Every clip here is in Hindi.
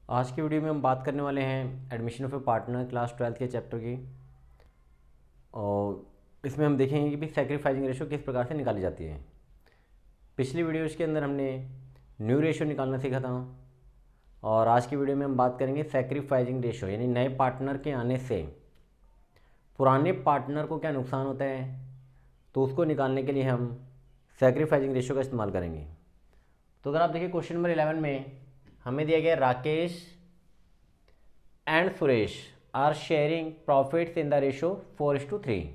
आज की वीडियो में हम बात करने वाले हैं admission of A partner class 12th के चैप्टर की। और इसमें हम देखेंगे कि भी सैक्रिफाइसिंग रेशो किस प्रकार से निकाली जाती है। पिछली वीडियोज़ के अंदर हमने न्यू रेशो निकालना सीखा था और आज की वीडियो में हम बात करेंगे सैक्रिफाइसिंग रेशो, यानी नए पार्टनर के आने से पुराने पार्टनर को क्या नुकसान होता है, तो उसको निकालने के लिए हम सैक्रिफाइसिंग रेशो का इस्तेमाल करेंगे। तो अगर आप देखिए क्वेश्चन नंबर 11 में हमें दिया गया Rakesh and Suresh are sharing profits in the ratio 4:3,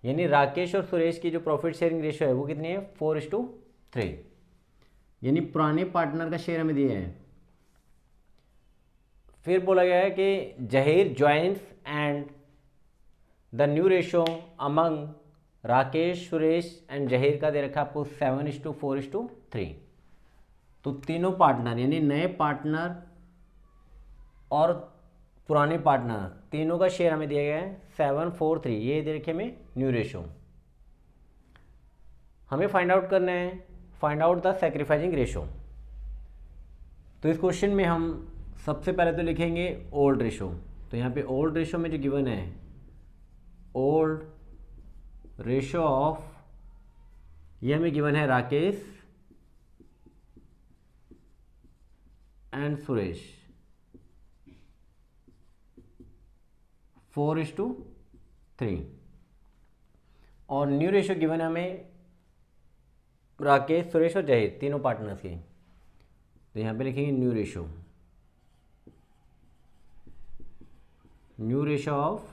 यानी राकेश और सुरेश की जो प्रॉफिट शेयरिंग रेशो है वो कितनी है 4:3, यानी पुराने पार्टनर का शेयर हमें दिया है। फिर बोला गया है कि Zaheer joins and the new ratio among Rakesh Suresh and Zaheer का दे रखा आपको 7:4:3। तो तीनों पार्टनर यानी नए पार्टनर और पुराने पार्टनर तीनों का शेयर हमें दिया गया है 7:4:3, ये दे रखे हमें न्यू रेशो। हमें फाइंड आउट करना है, find out the sacrificing ratio. तो इस क्वेश्चन में हम सबसे पहले तो लिखेंगे ओल्ड रेशो। तो यहाँ पे ओल्ड रेशो में जो गिवन है ओल्ड रेशो ऑफ, ये हमें गिवन है राकेश एंड सुरेश 4:3, और न्यू रेशो गिवन है हमें राकेश सुरेश और जहीर तीनों पार्टनर्स की। तो यहाँ पे लिखेंगे new ratio of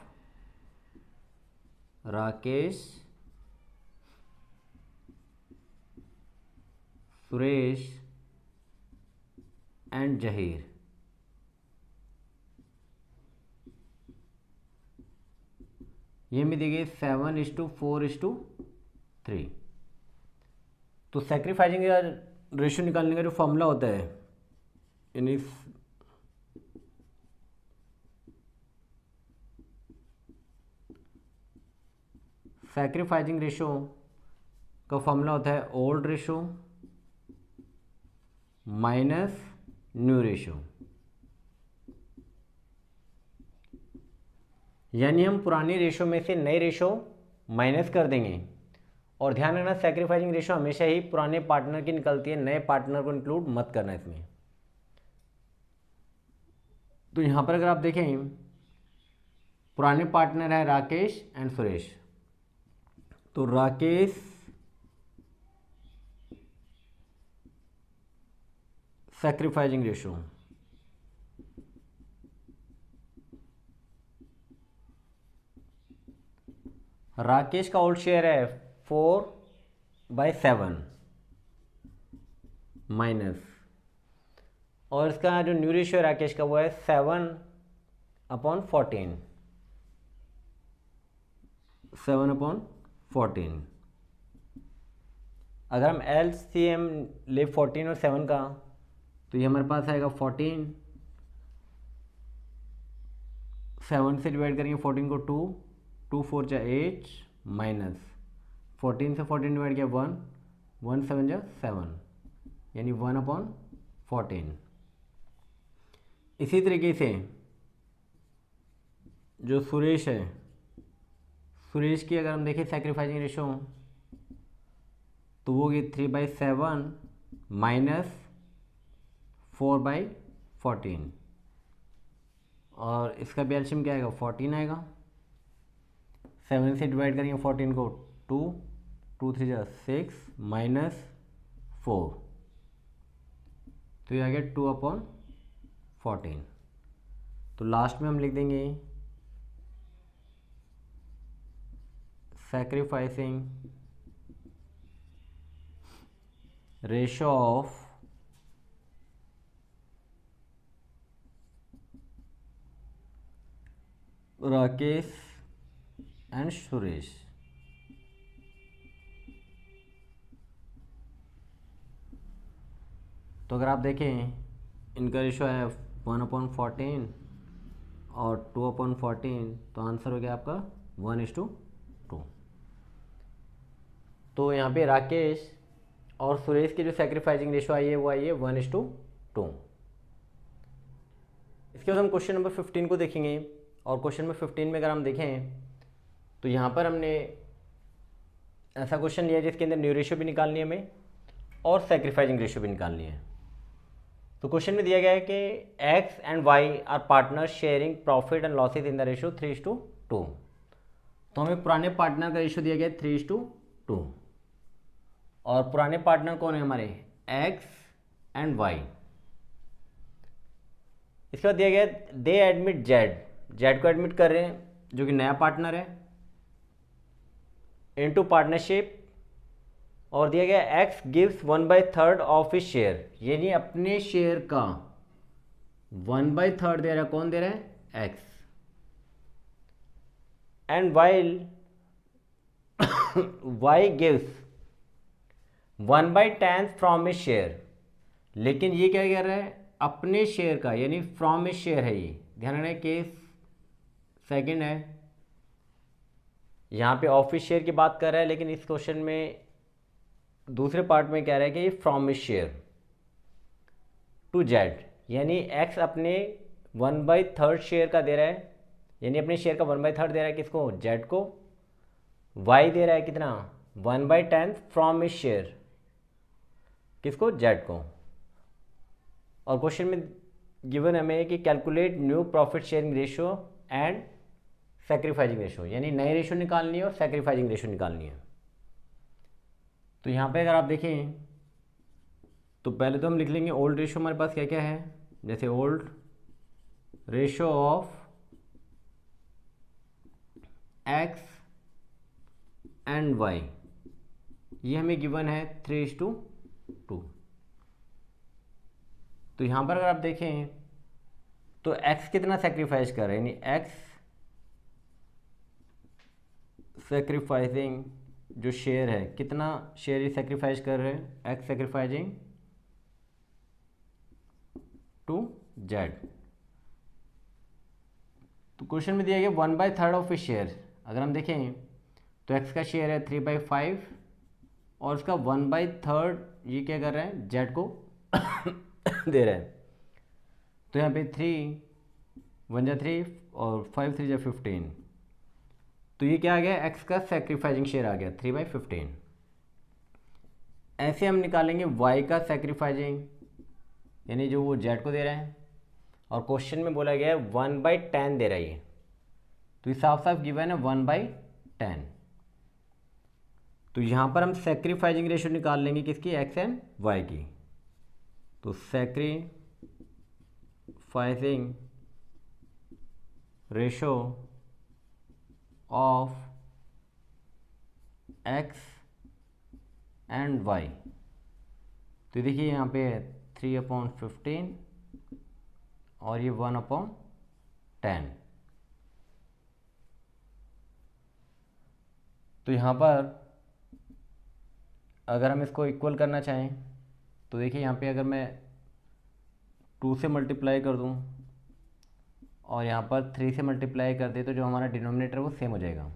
Rakesh Suresh and Zaheer. ये हमें दी गई 7:4:3। तो सैक्रिफाइसिंग रेशो निकालने का जो फॉर्मूला होता है, यानी सैक्रिफाइसिंग रेशो का फॉर्मूला होता है old ratio minus new ratio, यानी हम पुराने रेशो में से नए रेशो माइनस कर देंगे। और ध्यान रखना सैक्रिफाइसिंग रेशो हमेशा ही पुराने पार्टनर की निकलती है, नए पार्टनर को इंक्लूड मत करना इसमें। तो यहाँ पर अगर आप देखें पुराने पार्टनर है राकेश एंड सुरेश, तो राकेश सैक्रिफाइसिंग रेशो राकेश का ओल्ड शेयर है 4/7 माइनस, और इसका जो न्यू रेशियो है राकेश का वो है 7/14, 7/14। अगर हम LCM ले 14 और 7 का, तो ये हमारे पास आएगा 14, 7 से डिवाइड करेंगे 14 को 2 4 जा 8 माइनस 14 से 14 डिवाइड किया 1 1 7 जा 7, यानी 1/14। इसी तरीके से जो सुरेश है, सुरेश की अगर हम देखें सैक्रिफाइसिंग रेशो, तो वो होगी 3/7 माइनस 4/14, और इसका भी एलसीएम क्या आएगा 14 आएगा। 7 से डिवाइड करेंगे 14 को 2 2 3 जा 6 माइनस 4, तो ये आ गया 2/14। तो लास्ट में हम लिख देंगे sacrificing ratio of Rakesh and Suresh. तो अगर आप देखें इनका रेशो है 1/14 और 2/14, तो आंसर हो गया आपका 1:2। तो यहाँ पे राकेश और सुरेश की जो सैक्रिफाइसिंग रेशो आई है वो आई है 1:2। इसके बाद हम क्वेश्चन नंबर 15 को देखेंगे। और क्वेश्चन नंबर 15 में अगर हम देखें तो यहाँ पर हमने ऐसा क्वेश्चन लिया जिसके अंदर न्यू रेशियो भी निकालनी है हमें और सेक्रीफाइजिंग रेशियो भी निकालनी है। तो क्वेश्चन में दिया गया है कि X and Y are partner sharing profit and losses in the ratio 3:2। तो हमें पुराने पार्टनर का रेशियो दिया गया है 3:2 और पुराने पार्टनर कौन है हमारे, एक्स एंड वाई। इसके बाद दिया गया है दे एडमिट जेड को एडमिट कर रहे हैं जो कि नया पार्टनर है इनटू पार्टनरशिप, और दिया गया x gives 1/3 of his share, यानी अपने शेयर का 1/3 दे रहा है, कौन दे रहा है, X. And while Y gives 1/10 from his share, लेकिन ये क्या कह रहा है, अपने शेयर का, यानी फ्रॉम हिज शेयर है। ये ध्यान रखना, केस सेकंड है, यहाँ पे ऑफिस शेयर की बात कर रहा है, लेकिन इस क्वेश्चन में दूसरे पार्ट में कह रहा है कि ये from his share to Z, यानी एक्स अपने 1/3 शेयर का दे रहा है, यानी अपने शेयर का 1/3 दे रहा है किसको, जेड को। वाई दे रहा है कितना, 1/10 फ्रॉम हिज शेयर, किसको, जेड को। और क्वेश्चन में गिवन हमें कि calculate new profit sharing ratio and sacrificing ratio, यानी नई रेशियो निकालनी है और सैक्रिफाइजिंग रेशियो निकालनी है। तो यहाँ पे अगर आप देखें तो पहले तो हम लिख लेंगे ओल्ड रेशियो हमारे पास क्या क्या है, जैसे old ratio of X and Y, ये हमें गिवन है 3:2। तो यहाँ पर अगर आप देखें तो एक्स कितना सेक्रीफाइस कर रहे हैं, यानी एक्स सेक्रीफाइसिंग जो शेयर है, कितना शेयर ही सेक्रीफाइस कर रहे हैं, एक्स सेक्रीफाइजिंग टू जेड। तो क्वेश्चन में दिया गया 1/3 ऑफ हिज शेयर। अगर हम देखें तो एक्स का शेयर है 3/5 और उसका 1/3 ये क्या कर रहे हैं, जेड को दे रहे हैं। तो यहाँ पे 3 1 3 और 5 3 15, तो ये क्या आ गया, एक्स का सेक्रीफाइजिंग शेयर आ गया 3/15। ऐसे हम निकालेंगे वाई का सेक्रीफाइजिंग, यानी जो वो जेड को दे रहे हैं, और क्वेश्चन में बोला गया है 1/10 दे रहा है ये, तो ये साफ साफ गिवन है 1/10। तो यहाँ पर हम सेक्रीफाइजिंग रेशियो निकाल लेंगे किसकी, एक्स एंड वाई की। तो sacrificing ratio of X and Y, तो देखिए यहाँ पे 3/15 और ये 1/10। तो यहाँ पर अगर हम इसको इक्वल करना चाहें तो देखिए यहाँ पे अगर मैं 2 से मल्टीप्लाई कर दूँ और यहाँ पर 3 से मल्टीप्लाई कर दे, तो जो हमारा डिनोमिनेटर वो सेम हो जाएगा,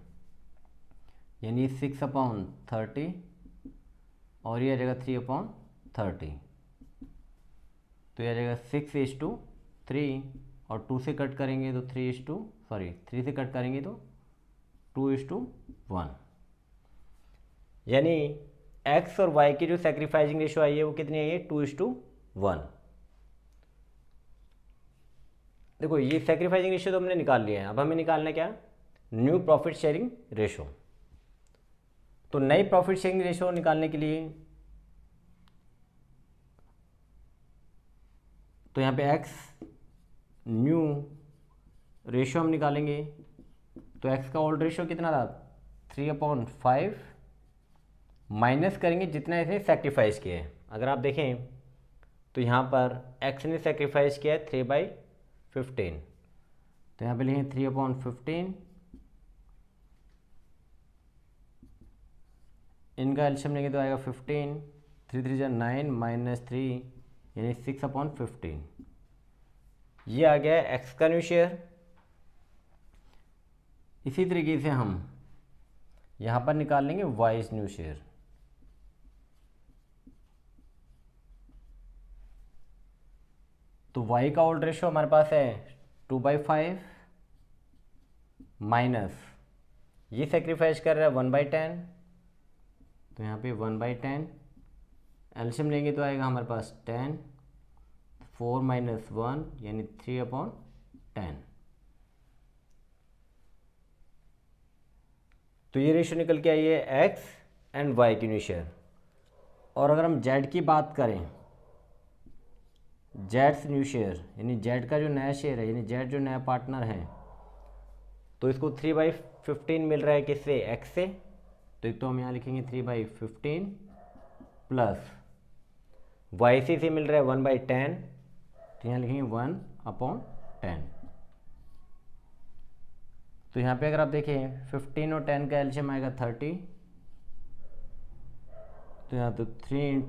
यानी 6/30 और ये आ जाएगा 3/30। तो ये आ जाएगा 6:3 और 2 से कट करेंगे तो 3 से कट करेंगे तो 2:1, यानी एक्स और वाई की जो सेक्रीफाइजिंग रेशियो आई है वो कितनी आई है, 2:1। देखो ये सेक्रीफाइजिंग रेशियो तो हमने निकाल लिया है, अब हमें निकालना क्या, न्यू प्रॉफिट शेयरिंग रेशियो। तो नई प्रॉफिट शेयरिंग रेशियो निकालने के लिए तो यहाँ पे एक्स न्यू रेशियो हम निकालेंगे। तो एक्स का ओल्ड रेशियो कितना था, 3/5 माइनस करेंगे जितना इसने सेक्रीफाइस किया है। अगर आप देखें तो यहाँ पर एक्स ने सेक्रीफाइस किया है 3/15, तो यहाँ पे लिखें 3/15, इनका एलसीएम लेंगे तो आएगा 15, 3 3 9 -3 यानी 6/15। ये आ गया एक्स का न्यू शेयर। इसी तरीके से हम यहाँ पर निकाल लेंगे वाई न्यू शेयर। तो y का ओल्ड रेशियो हमारे पास है 2/5 माइनस ये सेक्रीफाइस कर रहा है 1/10, तो यहाँ पे 1/10 एल्शियम लेंगे तो आएगा हमारे पास 10, 4 - 1 यानी 3/10। तो ये रेशो निकल के आई है x एंड y की न्यू शेयर। और अगर हम z की बात करें, जेड्स न्यू शेयर यानी जेड का जो नया शेयर है, यानी जेड जो नया पार्टनर है, तो इसको 3/15 मिल रहा है किससे, x से। तो एक तो हम यहाँ लिखेंगे 3/15 प्लस YC से मिल रहा है 1/10, तो यहाँ लिखेंगे 1/10। तो यहाँ पे अगर आप देखें 15 और 10 का एल्शियम आएगा 30, तो यहाँ तो 3 ×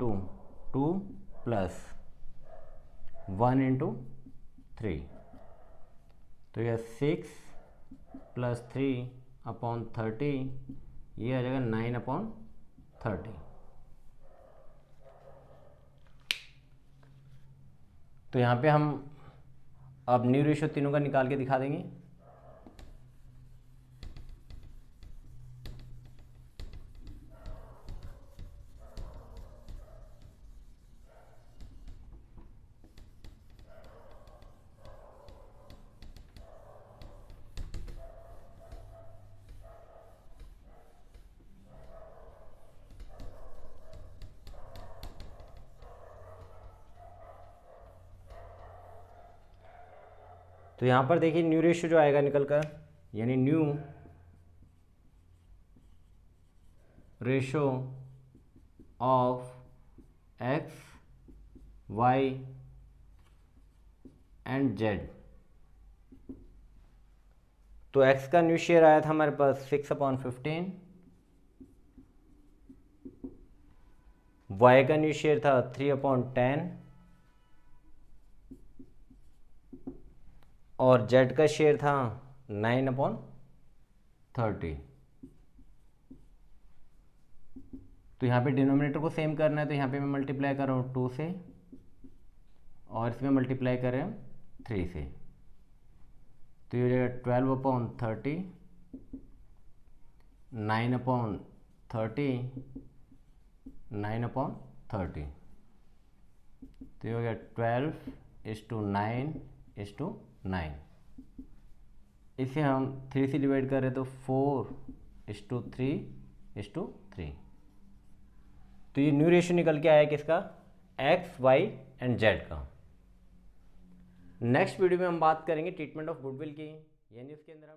2 प्लस 1 × 3, तो यह 6 + 3/30, ये आ जाएगा 9/30। तो यहाँ पे हम अब न्यू रेशो तीनों का निकाल के दिखा देंगे। तो यहाँ पर देखिए न्यू रेशो जो आएगा निकल कर, यानी new ratio of x, y and z। तो x का न्यू शेयर आया था हमारे पास 6/15, y का न्यू शेयर था 3/10 और z का शेयर था 9/30। तो यहाँ पे डिनोमिनेटर को सेम करना है, तो यहाँ पे मैं मल्टीप्लाई कर रहा हूँ 2 से और इसमें मल्टीप्लाई कर रहे हैं 3 से, तो ये हो जाएगा 12/30, 9/30, 9/30, तो ये हो गया 12:9:9। इसे हम 3 से डिवाइड कर रहे हैं तो 4:3:3। तो ये न्यू रेशो निकल के आया किसका, x, y एंड z का। नेक्स्ट वीडियो में हम बात करेंगे ट्रीटमेंट ऑफ गुडविल की, यानी उसके अंदर हम